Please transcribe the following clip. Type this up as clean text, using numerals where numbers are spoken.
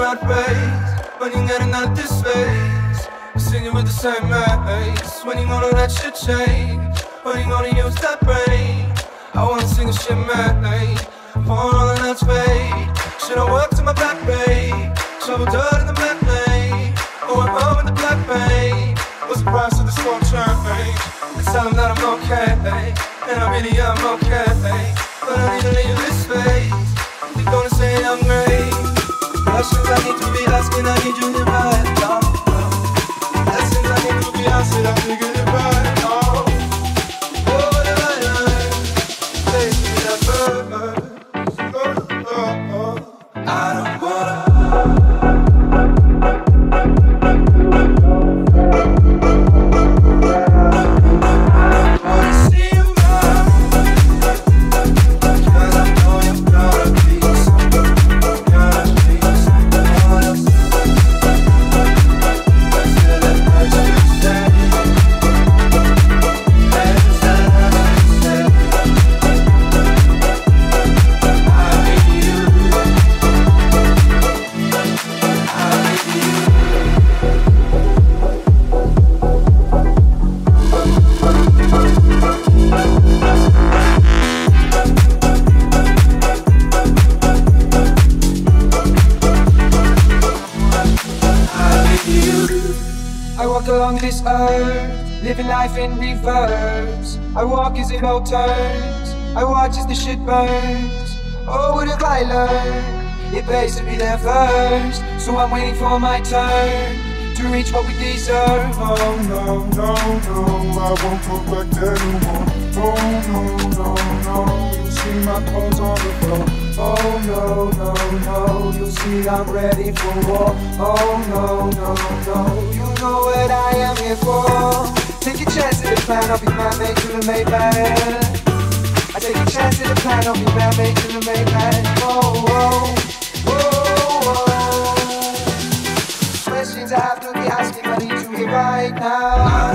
rat race when you're getting out of this space. Singing with the same mates. When you gonna let shit change? When you gonna use that brain? I wanna sing a shit, mate. Pouring all the nuts, babe. Should I work to my back, babe? Shovel dirt in the black lane. Going home in the black pain. What's the price of this won't change? Tell them that I'm okay, and I really am okay. But I need to leave this space. They're gonna say I'm great. Questions I need to be asking, I need you to right now. Lessons I need to be asking, I figured it right now. Oh, the line, place me that bird. I don't wanna. Along this earth, living life in reverse. I walk as it all turns, I watch as the shit burns. Oh, what have I learned? It pays to be there first, so I'm waiting for my turn to reach what we deserve. Oh no, no, no, I won't go back there no more. Oh no, no, no, you'll see my clothes on the floor. Oh no, no, no, you'll see I'm ready for war. Oh no, no, no, you know what I am here for. Take a chance at the plan, I'll be man-made to the Maybach. I take a chance at the plan, I'll be man-made to the Maybach. Oh, oh, oh, oh. Questions I have to be asking, I need to hear right now.